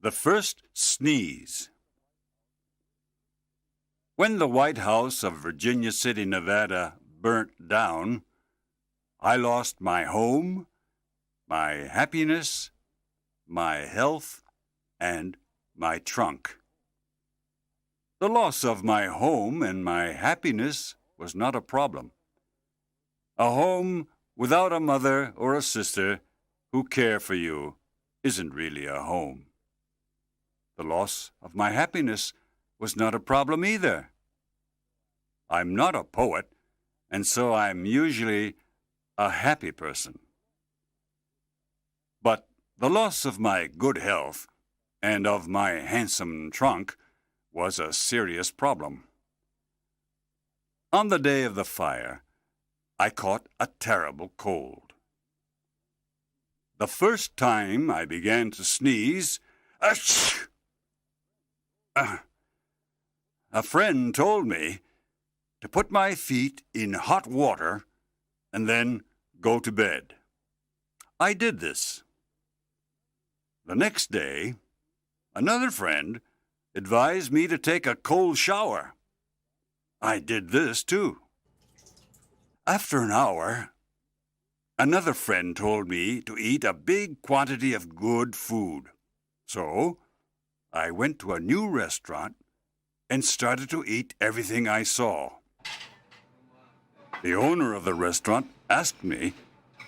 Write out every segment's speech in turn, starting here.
The first sneeze. When the White House of Virginia City, Nevada burnt down, I lost my home, my happiness, my health, and my trunk. The loss of my home and my happiness was not a problem. A home without a mother or a sister who care for you isn't really a home. The loss of my happiness was not a problem either. I'm not a poet, and so I'm usually a happy person. But the loss of my good health and of my handsome trunk was a serious problem. On the day of the fire, I caught a terrible cold. The first time I began to sneeze, achoo! A friend told me to put my feet in hot water and then go to bed. I did this. The next day, another friend advised me to take a cold shower. I did this too. After an hour, another friend told me to eat a big quantity of good food. So, I went to a new restaurant and started to eat everything I saw. The owner of the restaurant asked me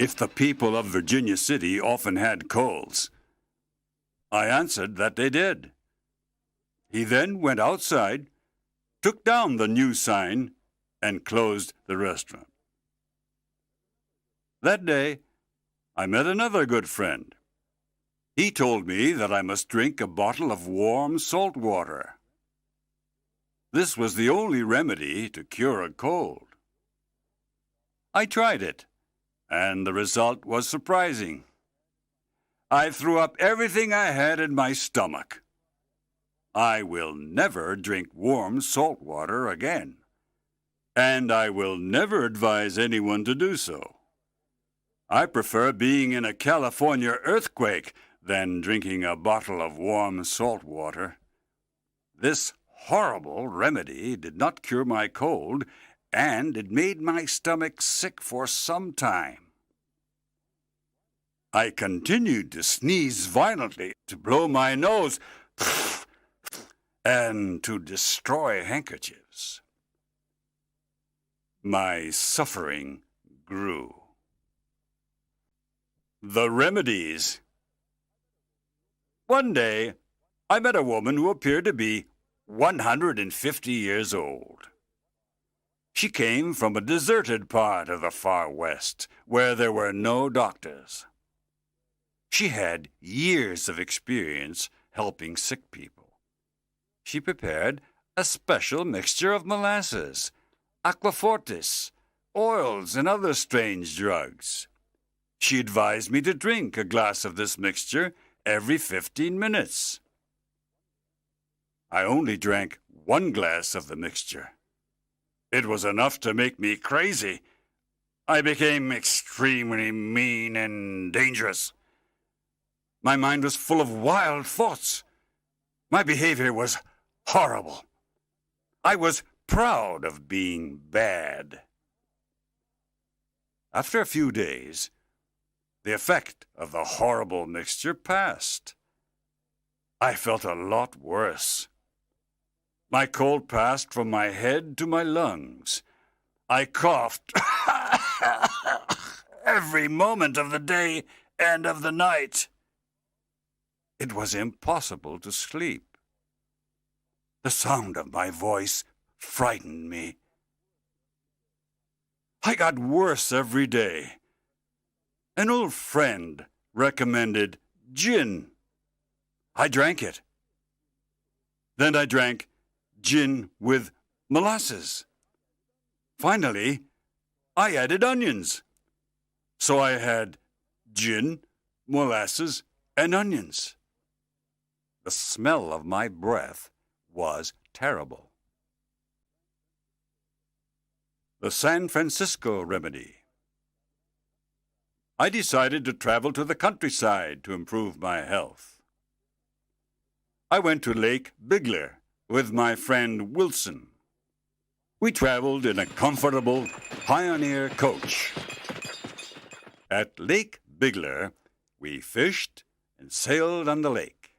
if the people of Virginia City often had colds. I answered that they did. He then went outside, took down the new sign, and closed the restaurant. That day, I met another good friend. He told me that I must drink a bottle of warm salt water. This was the only remedy to cure a cold. I tried it, and the result was surprising. I threw up everything I had in my stomach. I will never drink warm salt water again, and I will never advise anyone to do so. I prefer being in a California earthquake than drinking a bottle of warm salt water. This horrible remedy did not cure my cold, and it made my stomach sick for some time. I continued to sneeze violently, to blow my nose, and to destroy handkerchiefs. My suffering grew. The remedies. One day, I met a woman who appeared to be 150 years old. She came from a deserted part of the far west, where there were no doctors. She had years of experience helping sick people. She prepared a special mixture of molasses, aquafortis, oils, and other strange drugs. She advised me to drink a glass of this mixture every 15 minutes. I only drank one glass of the mixture. It was enough to make me crazy. I became extremely mean and dangerous. My mind was full of wild thoughts. My behavior was horrible. I was proud of being bad. After a few days, the effect of the horrible mixture passed. I felt a lot worse. My cold passed from my head to my lungs. I coughed every moment of the day and of the night. It was impossible to sleep. The sound of my voice frightened me. I got worse every day. An old friend recommended gin. I drank it. Then I drank gin with molasses. Finally, I added onions. So I had gin, molasses, and onions. The smell of my breath was terrible. The San Francisco remedy. I decided to travel to the countryside to improve my health. I went to Lake Bigler with my friend Wilson. We traveled in a comfortable Pioneer coach. At Lake Bigler, we fished and sailed on the lake.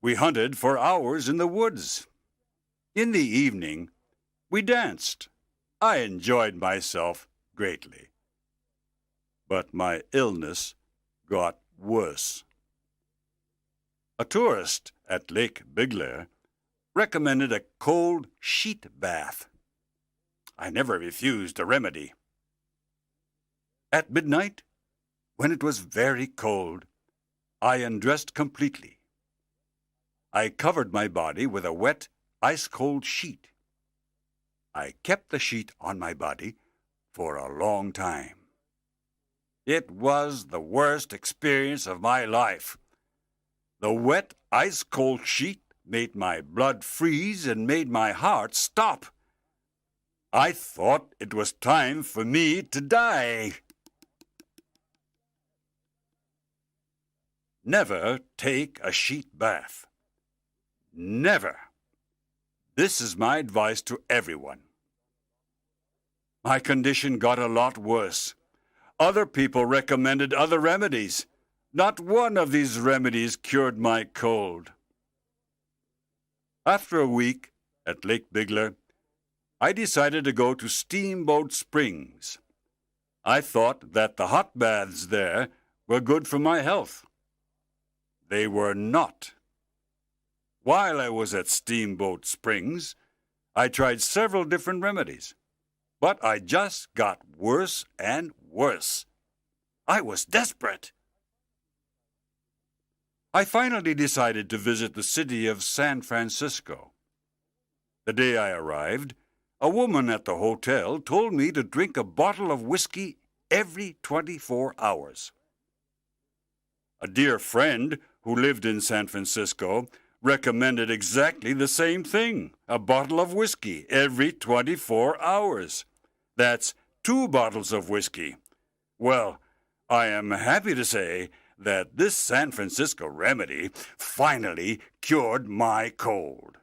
We hunted for hours in the woods. In the evening, we danced. I enjoyed myself greatly. But my illness got worse. A tourist at Lake Bigler recommended a cold sheet bath. I never refused a remedy. At midnight, when it was very cold, I undressed completely. I covered my body with a wet, ice-cold sheet. I kept the sheet on my body for a long time. It was the worst experience of my life. The wet, ice-cold sheet made my blood freeze and made my heart stop. I thought it was time for me to die. Never take a sheet bath. Never. This is my advice to everyone. My condition got a lot worse. Other people recommended other remedies. Not one of these remedies cured my cold. After a week at Lake Bigler, I decided to go to Steamboat Springs. I thought that the hot baths there were good for my health. They were not. While I was at Steamboat Springs, I tried several different remedies, but I just got worse and worse. I was desperate. I finally decided to visit the city of San Francisco. The day I arrived, a woman at the hotel told me to drink a bottle of whiskey every 24 hours. A dear friend who lived in San Francisco recommended exactly the same thing, a bottle of whiskey every 24 hours. That's 2 bottles of whiskey. Well, I am happy to say that this San Francisco remedy finally cured my cold.